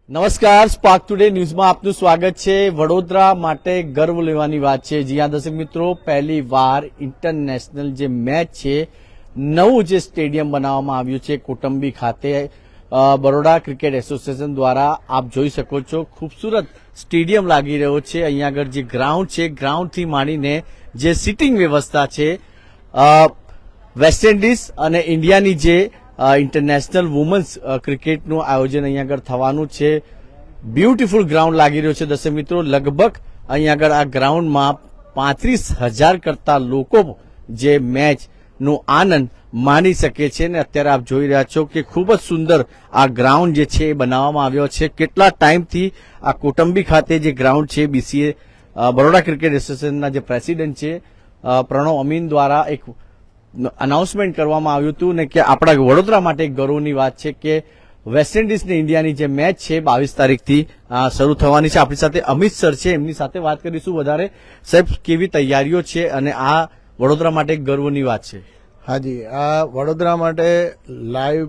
નમસ્કાર, spark today ન્યૂઝમાં આપનું સ્વાગત છે। વડોદરા માટે ગર્વ લેવાની વાત છે। જ્યાં દર્શક મિત્રો પહેલી વાર ઇન્ટરનેશનલ જે મેચ છે, નવું જે સ્ટેડિયમ બનાવવામાં આવ્યું છે કોટંબી ખાતે, બરોડા ક્રિકેટ એસોસિએશન દ્વારા આપ જોઈ શકો છો ખૂબસૂરત સ્ટેડિયમ લાગી રહ્યો છે। અહીંયા આગળ જે ગ્રાઉન્ડ છે, ગ્રાઉન્ડથી માંડીને જે સિટિંગ વ્યવસ્થા છે, વેસ્ટ ઇન્ડિઝ અને ઇન્ડિયાની જે ઇન્ટરનેશનલ વુમન્સ ક્રિકેટનું આયોજન અહીંયા આગળ થવાનું છે। બ્યુટીફુલ ગ્રાઉન્ડ લાગી રહ્યો છે દર્શક મિત્રો। લગભગ અહીંયા આગળ આ ગ્રાઉન્ડમાં 35,000 કરતા લોકો જે મેચનો આનંદ માણી શકે છે ને અત્યારે આપ જોઈ રહ્યા છો કે ખૂબ જ સુંદર આ ગ્રાઉન્ડ જે છે એ બનાવવામાં આવ્યો છે। કેટલા ટાઈમથી આ કોટંબી ખાતે જે ગ્રાઉન્ડ છે, બીસીએ બરોડા ક્રિકેટ એસોસિએશનના જે પ્રેસિડેન્ટ છે પ્રણવ અમીન દ્વારા એક અનાઉન્સમેન્ટ કરવામાં આવ્યું હતું ને કે આપણા વડોદરા માટે એક ગૌરવની વાત છે કે વેસ્ટ ઇન્ડિઝ ને ઇન્ડિયાની જે મેચ છે 22 તારીખથી શરૂ થવાની છે। આપણી સાથે અમિત સર છે, એમની સાથે વાત કરીશું વધારે। સાહેબ, કેવી તૈયારીઓ છે અને આ વડોદરા માટે એક ગર્વની વાત છે? હાજી, આ વડોદરા માટે લાઈવ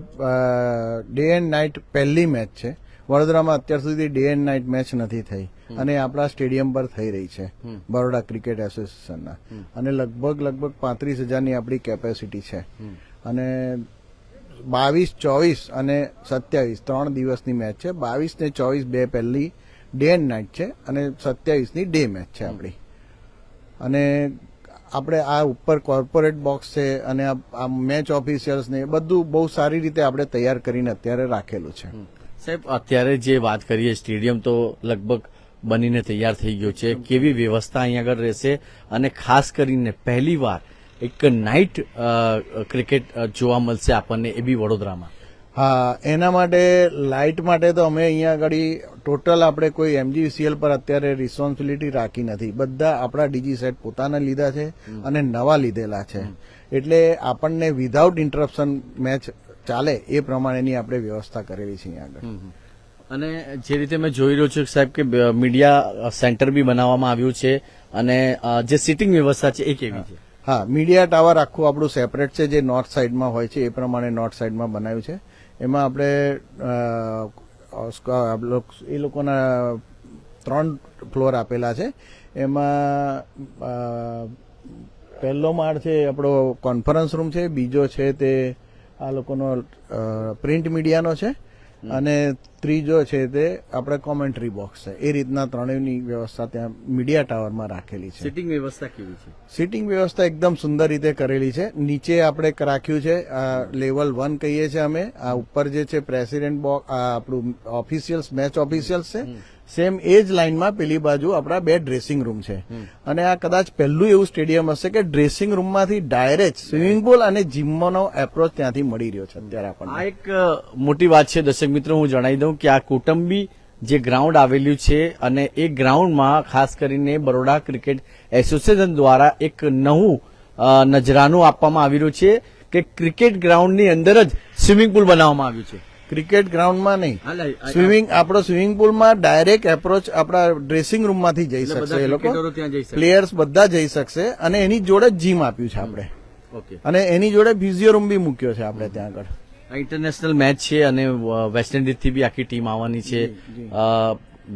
ડે એન્ડ નાઇટ પહેલી મેચ છે। વડોદરામાં અત્યાર સુધી ડે એન્ડ નાઇટ મેચ નથી થઈ અને આપણા સ્ટેડિયમ પર થઈ રહી છે બરોડા ક્રિકેટ એસોસિએશનના, અને લગભગ 35,000ની આપણી કેપેસિટી છે। અને 22, 24 અને 27 3 દિવસની મેચ છે। 22 ને 24 બે પહેલી ડે એન્ડ નાઇટ છે અને 27ની ડે મેચ છે આપણી। અને આપણે આ ઉપર કોર્પોરેટ બોક્સ છે અને આ મેચ ઓફિશિયલ્સ ને બધું બહુ સારી રીતે આપણે તૈયાર કરીને અત્યારે રાખેલું છે। સાહેબ, અત્યારે જે વાત કરીએ, સ્ટેડિયમ તો લગભગ બનીને તૈયાર થઈ ગયો છે। કેવી વ્યવસ્થા અહીંયા આગળ રહેશે અને ખાસ કરીને પહેલીવાર એક નાઇટ ક્રિકેટ જોવા મળશે આપણને, એ બી વડોદરામાં? હા, એના માટે લાઇટ માટે તો અમે અહીંયા આગળ ટોટલ આપણે કોઈ એમજીવીસીએલ પર અત્યારે રિસ્પોન્સિબિલિટી રાખી નથી। બધા આપણા ડીજી સેટ પોતાના લીધા છે અને નવા લીધેલા છે, એટલે આપણને વિધાઉટ ઇન્ટરપ્શન મેચ ચાલે એ પ્રમાણેની આપણે વ્યવસ્થા કરેલી છે અહીંયા આગળ। અને જે રીતે મેં જોઈ રહ્યો છું સાહેબ કે મીડિયા સેન્ટર બી બનાવવામાં આવ્યું છે અને જે સિટિંગ વ્યવસ્થા છે એ કેવી છે? હા, મીડિયા ટાવર આખું આપણું સેપરેટ છે, જે નોર્થ સાઈડમાં હોય છે એ પ્રમાણે નોર્થ સાઈડમાં બનાવ્યું છે। એમાં આપણે એ લોકોના 3 ફ્લોર આપેલા છે। એમાં પહેલો માળ છે આપણો કોન્ફરન્સ રૂમ છે, બીજો છે તે આ લોકોનો પ્રિન્ટ મીડિયાનો છે, અને ત્રીજો છે તે આપણે કોમેન્ટ્રી બોક્સ છે। એ રીતના ત્રણેયની વ્યવસ્થા ત્યાં મીડિયા ટાવરમાં રાખેલી છે। સિટિંગ વ્યવસ્થા કેવી છે? સિટિંગ વ્યવસ્થા એકદમ સુંદર રીતે કરેલી છે। નીચે આપણે રાખ્યું છે લેવલ 1 કહીએ છીએ અમે। આ ઉપર જે છે પ્રેસિડેન્ટ બોક્સ, આપણું ઓફિશિયલ્સ, મેચ ઓફિશિયલ્સ છે। સેમ એ જ લાઇનમાં પેલી બાજુ આપણા 2 ડ્રેસિંગ રૂમ છે, અને આ કદાચ પહેલું એવું સ્ટેડિયમ હશે કે ડ્રેસિંગ રૂમમાંથી ડાયરેક્ટ સ્વિમિંગ પુલ અને જીમનો એપ્રોચ ત્યાંથી મળી રહ્યો છે અત્યારે આપણને। આ એક મોટી વાત છે દર્શક મિત્રો, હું જણાવી દઉં કે આ કોટંબી જે ગ્રાઉન્ડ આવેલું છે અને એ ગ્રાઉન્ડમાં ખાસ કરીને બરોડા ક્રિકેટ એસોસિએશન દ્વારા એક નવું નજરાનું આપવામાં આવી રહ્યું છે કે ક્રિકેટ ગ્રાઉન્ડની અંદર જ સ્વિમિંગ પુલ બનાવવામાં આવ્યું છે। ક્રિકેટ ગ્રાઉન્ડમાં નહીં, આપણો સ્વિમિંગ પુલમાં ડાયરેક્ટ એપ્રોચ આપણા ડ્રેસિંગ રૂમમાંથી જઈ શકશે એ લોકો, પ્લેયર્સ બધા જઈ શકશે। અને એની જોડે જીમ આપ્યું છે આપણે, અને એની જોડે ફિઝિયો રૂમ બી મૂક્યો છે આપણે ત્યાં આગળ। ઇન્ટરનેશનલ મેચ છે અને વેસ્ટ ઇન્ડિઝથી બી આખી ટીમ આવવાની છે।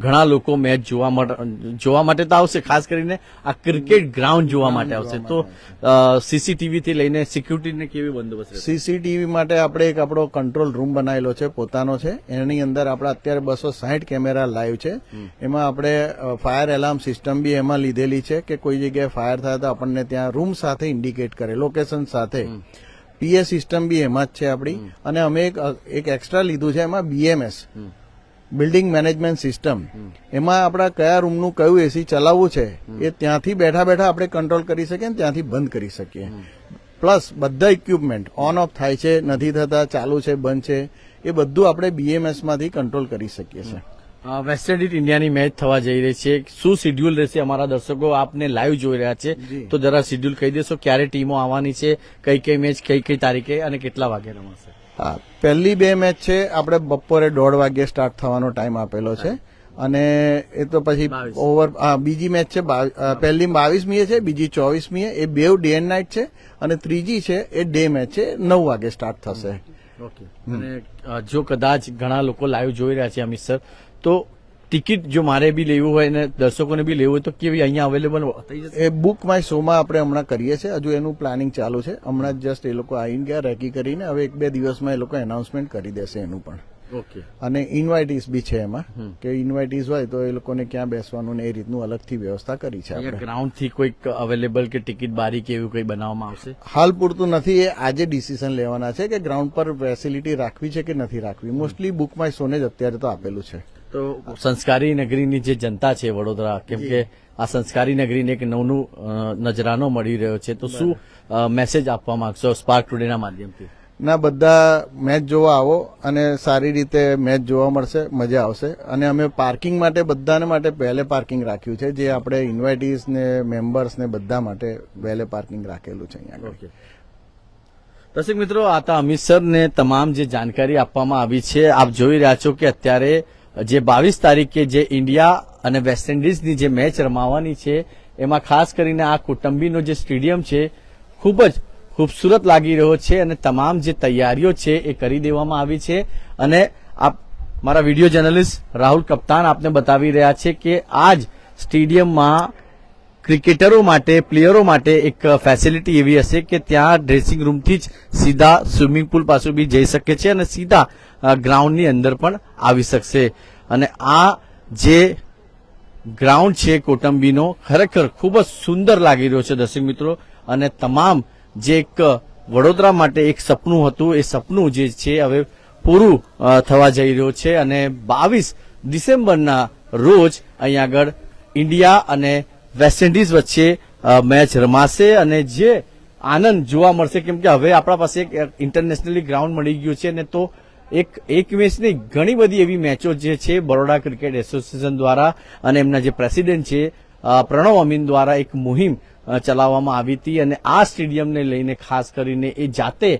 ઘણા લોકો મેચ જોવા માટે તો આવશે, ખાસ કરીને આ ક્રિકેટ ગ્રાઉન્ડ જોવા માટે આવશે। તો સીસીટીવી થી લઈને સિક્યુરિટીને કેવી બંદોબસ્ત? સીસીટીવી માટે આપણે એક આપણો કંટ્રોલ રૂમ બનાવેલો છે, પોતાનો છે। એની અંદર આપણા અત્યારે 260 કેમેરા લાઈવ છે। એમાં આપણે ફાયર એલાર્મ સિસ્ટમ બી એમાં લીધેલી છે કે કોઈ જગ્યાએ ફાયર થાય તો આપણને ત્યાં રૂમ સાથે ઇન્ડિકેટ કરે, લોકેશન સાથે। પીએ સિસ્ટમ બી એમાં જ છે આપણી, અને અમે એક એક્સ્ટ્રા લીધું છે એમાં બીએમએસ, બિલ્ડિંગ મેનેજમેન્ટ સિસ્ટમ। એમાં આપણા કયા રૂમનું કયું એસી ચલાવવું છે એ ત્યાંથી બેઠા બેઠા આપણે કંટ્રોલ કરી શકીએ ને ત્યાંથી બંધ કરી શકીએ। પ્લસ બધા ઇક્વિપમેન્ટ ઓન ઓફ થાય છે, નથી થતા, ચાલુ છે, બંધ છે, એ બધું આપણે બીએમએસ માંથી કંટ્રોલ કરી શકીએ છીએ। વેસ્ટ ઇન્ડિઝ ઇન્ડિયાની મેચ થવા જઈ રહી છે, શું શેડ્યુલ રહેશે? અમારા દર્શકો આપને લાઈવ જોઈ રહ્યા છે, તો જરા શેડ્યુલ કહી દેશો, ક્યારે ટીમો આવવાની છે, કઈ મેચ કઈ તારીખે અને કેટલા વાગે રમાશે? હા, પહેલી 2 મેચ છે આપણે બપોરે 1:30 વાગે સ્ટાર્ટ થવાનો ટાઈમ આપેલો છે, અને એ તો પછી બીજી મેચ છે પહેલી 22મી છે, બીજી 24મી, એ બે ડે એન્ડ નાઇટ છે, અને ત્રીજી છે એ ડે મેચ છે, 9 વાગે સ્ટાર્ટ થશે। ઓકે, અને જો કદાચ ઘણા લોકો લાઈવ જોઈ રહ્યા છે અમિત સર, તો ટિકિટ જો મારે બી લેવું હોય ને દર્શકોને બી લેવું હોય તો કેવી અહીંયા અવેલેબલ થઈ જશે? એ બુક માય શોમાં આપણે હમણાં કરીએ છીએ, હજુ એનું પ્લાનિંગ ચાલુ છે. હમણાં જસ્ટ એ લોકો આવીને ગયા રેકી કરીને, હવે 1-2 દિવસમાં એ લોકો એનાઉન્સમેન્ટ કરી દેશે એનું પણ. ઓકે. અને ઇન્વાઇટીસ બી છે એમાં, કે ઇન્વાઇટીસ હોય તો એ લોકોને ક્યાં બેસવાનું ને એ રીતનું અલગથી વ્યવસ્થા કરી છે આપણે. ગ્રાઉન્ડ થી કોઈક અવેલેબલ કે ટિકિટ બારી કે એવું કઈ બનાવવામાં આવશે? હાલ પૂરતું નથી, એ આજે ડિસિઝન લેવાના છે કે ગ્રાઉન્ડ પર ફેસિલિટી રાખવી છે કે નથી રાખવી. મોસ્ટલી બુક માય શોને જ અત્યારે તો આપેલું છે. તો સંસ્કારી નગરીની જે જનતા છે વડોદરા, કેમ કે આ સંસ્કારી નગરીને એક નવનું નજરાનો મળી રહ્યો છે, તો શું મેસેજ આપવા માંગશો સ્પાર્ક ટુડેના માધ્યમથી? ના, બધા મેચ જોવા આવો અને સારી રીતે મેચ જોવા મળશે, મજા આવશે. અને અમે પાર્કિંગ માટે બધાને માટે પહેલે પાર્કિંગ રાખ્યું છે, જે આપણે ઇન્વાઇટીસ ને મેમ્બર્સ ને બધા માટે પહેલે પાર્કિંગ રાખેલું છે અહીંયા આગળ. દર્શક મિત્રો, આ તો અમિત સર ને તમામ જે જાણકારી આપવામાં આવી છે. આપ જોઈ રહ્યા છો કે અત્યારે જે 22 તારીખે જે ઇન્ડિયા અને વેસ્ટ ઇન્ડિઝની જે મેચ રમાવાની છે, એમાં ખાસ કરીને આ કુટુંબીનો જે સ્ટેડિયમ છે ખૂબ જ ખૂબસૂરત લાગી રહ્યો છે અને તમામ જે તૈયારીઓ છે એ કરી દેવામાં આવી છે. અને આપ મારા વિડીયો જર્નલિસ્ટ રાહુલ કપ્તાન આપને બતાવી રહ્યા છે કે આ જ સ્ટેડિયમમાં ક્રિકેટરો માટે, પ્લેયરો માટે એક ફેસિલિટી એવી હશે કે ત્યાં ડ્રેસિંગ રૂમથી જ સીધા સ્વિમિંગ પુલ પાછું બી જઈ શકે છે અને સીધા ગ્રાઉન્ડની અંદર પણ આવી શકશે. અને આ જે ગ્રાઉન્ડ છે કોટંબીનો ખરેખર ખૂબ જ સુંદર લાગી રહ્યો છે દર્શક મિત્રો. અને તમામ જે એક વડોદરા માટે એક સપનું હતું, એ સપનું જે છે હવે પૂરું થવા જઈ રહ્યું છે. અને 22 ડિસેમ્બરના રોજ અહીંયા આગળ ઇન્ડિયા અને વેસ્ટ ઇન્ડિઝ વચ્ચે મેચ રમાશે અને જે આનંદ જોવા મળશે, કેમ કે હવે આપણા પાસે એક ઇન્ટરનેશનલી ગ્રાઉન્ડ મળી ગયું છે. ને તો એક મેચ નહીં, ઘણી બધી એવી મેચો જે છે બરોડા ક્રિકેટ એસોસિએશન દ્વારા અને એમના જે પ્રેસિડેન્ટ છે પ્રણવ અમીન દ્વારા એક મુહિમ ચલાવવામાં આવી હતી. અને આ સ્ટેડિયમને લઈને ખાસ કરીને એ જાતે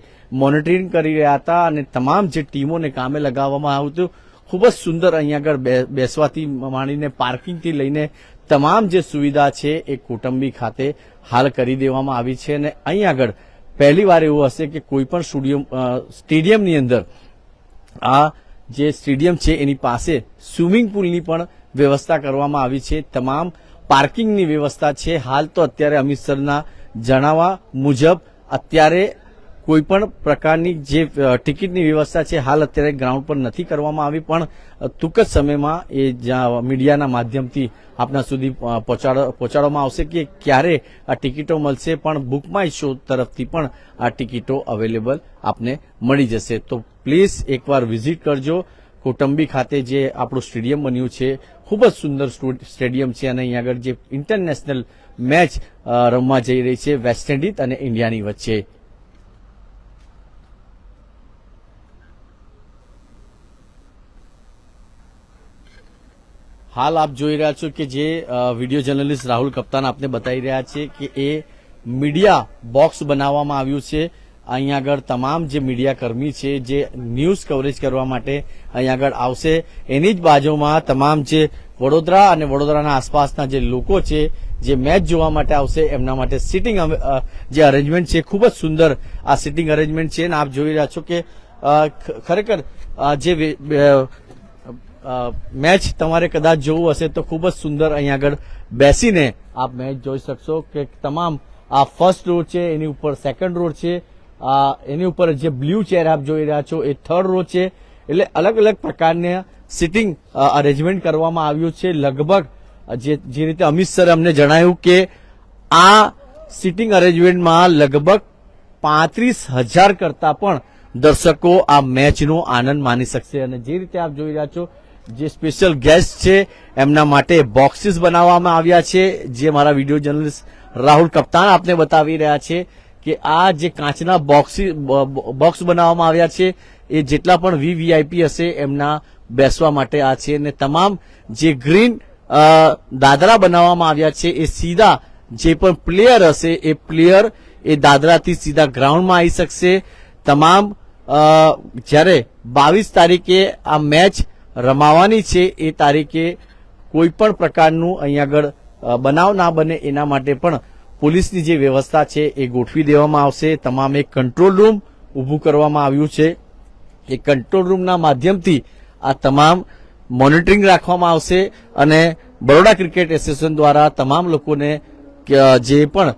મોનિટરિંગ કરી રહ્યા હતા અને તમામ જે ટીમોને કામે લગાવવામાં આવ્યું હતું. ખૂબ જ સુંદર અહીંયા આગળ બેસવાથી માંડીને પાર્કિંગથી લઈને તમામ જે સુવિધા છે એ કુટુંબી ખાતે હાલ કરી દેવામાં આવી છે. અને અહીં આગળ પહેલી વાર એવું હશે કે કોઈ પણ સ્ટેડિયમની અંદર આ જે સ્ટેડિયમ છે એની પાસે સ્વિમિંગ પુલની પણ વ્યવસ્થા કરવામાં આવી છે. તમામ પાર્કિંગની વ્યવસ્થા છે. હાલ તો અત્યારે અમિત સરના જણાવવા મુજબ અત્યારે કોઈ પણ પ્રકારની જે ટિકિટની વ્યવસ્થા છે હાલ અત્યારે ગ્રાઉન્ડ પર નથી કરવામાં આવી, પણ ટૂંક જ સમયમાં એ મીડિયાના માધ્યમથી આપના સુધી પહોંચાડવામાં આવશે કે ક્યારે આ ટિકિટો મળશે. પણ બુક માય શો તરફથી પણ આ ટિકિટો અવેલેબલ આપને મળી જશે. તો પ્લીઝ એકવાર વિઝિટ કરજો. કોટંબી ખાતે જે આપણું સ્ટેડિયમ બન્યું છે ખૂબ જ સુંદર સ્ટેડિયમ છે અને અહીંયા આગળ જે ઇન્ટરનેશનલ મેચ રમવા જઈ રહી છે વેસ્ટ ઇન્ડિઝ અને ઇન્ડિયાની વચ્ચે. હાલ આપ જોઈ રહ્યા છો કે જે વિડીયો જર્નલિસ્ટ રાહુલ કપ્તાન આપને બતાવી રહ્યા છે કે એ મીડિયા બોક્સ બનાવવામાં આવ્યું છે. અહીંયા આગળ તમામ જે મીડિયા કર્મી છે જે ન્યૂઝ કવરેજ કરવા માટે અહીંયા આગળ આવશે. એની જ બાજુમાં તમામ જે વડોદરા અને વડોદરાના આસપાસના જે લોકો છે જે મેચ જોવા માટે આવશે એમના માટે સિટિંગ જે અરેન્જમેન્ટ છે ખૂબ જ સુંદર આ સિટિંગ અરેન્જમેન્ટ છે. અને આપ જોઈ રહ્યા છો કે ખરેખર જે મેચ તમારે કદાચ જોવું હશે તો ખૂબ જ સુંદર અહીંયા આગળ બેસીને આપ મેચ જોઈ શકશો કે તમામ આ ફર્સ્ટ રો છે, એની ઉપર સેકન્ડ રો છે, એની ઉપર જે બ્લુ ચેર આપ જોઈ રહ્યા છો એ થર્ડ રો છે. એટલે અલગ અલગ પ્રકારના સિટિંગ અરેન્જમેન્ટ કરવામાં આવ્યું છે. લગભગ જે રીતે અમિત સરે અમને જણાવ્યું કે આ સિટિંગ અરેન્જમેન્ટમાં લગભગ 35,000 કરતા પણ દર્શકો આ મેચનો આનંદ માણી શકશે. અને જે રીતે આપ જોઈ રહ્યા છો જે સ્પેશિયલ ગેસ્ટ છે એમના માટે બોક્સીસ બનાવવામાં આવ્યા છે, જે મારા વિડીયો જર્નલિસ્ટ રાહુલ કપ્તાન આપને બતાવી રહ્યા છે કે આ જે કાચના બોક્સ બનાવવામાં આવ્યા છે એ જેટલા પણ વીવીઆઈપી હશે એમના બેસવા માટે આ છે. અને તમામ જે ગ્રીન દાદરા બનાવવામાં આવ્યા છે એ સીધા જે પણ પ્લેયર હશે એ પ્લેયર એ દાદરાથી સીધા ગ્રાઉન્ડમાં આવી શકશે. તમામ જ્યારે 22 તારીખે આ મેચ રમાવાની છે એ તારીખે કોઈ પણ પ્રકારનું અહીંયા આગળ બનાવ ના બને એના માટે પણ પોલીસની જે વ્યવસ્થા છે એ ગોઠવી દેવામાં આવશે. તમામ એક કંટ્રોલ રૂમ ઊભું કરવામાં આવ્યું છે. એ કંટ્રોલ રૂમના માધ્યમથી આ તમામ મોનિટરિંગ રાખવામાં આવશે અને બરોડા ક્રિકેટ એસોસિએશન દ્વારા તમામ લોકોને જે પણ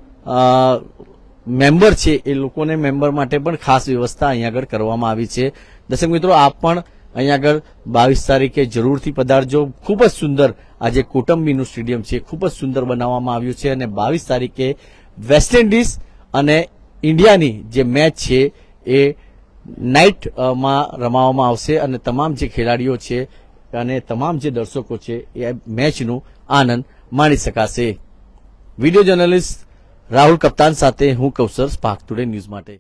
મેમ્બર છે એ લોકોને મેમ્બર માટે પણ ખાસ વ્યવસ્થા અહીંયા આગળ કરવામાં આવી છે. દર્શક મિત્રો, આપ પણ અહીંયા આગળ 22 તારીખે જરૂરથી પધારજો. ખૂબ જ સુંદર આજે કોટંબીનું સ્ટેડિયમ છે, ખૂબ જ સુંદર બનાવવામાં આવ્યું છે અને 22 તારીખે વેસ્ટ ઇન્ડિઝ અને ઇન્ડિયાની જે મેચ છે એ નાઇટમાં રમાવામાં આવશે અને તમામ જે ખેલાડીઓ છે અને તમામ જે દર્શકો છે એ મેચનો આનંદ માણી શકાશે. વિડીયો જર્નલિસ્ટ રાહુલ કપ્તાન સાથે હું કૌશર, સ્પાર્ક ટુડે ન્યૂઝ માટે.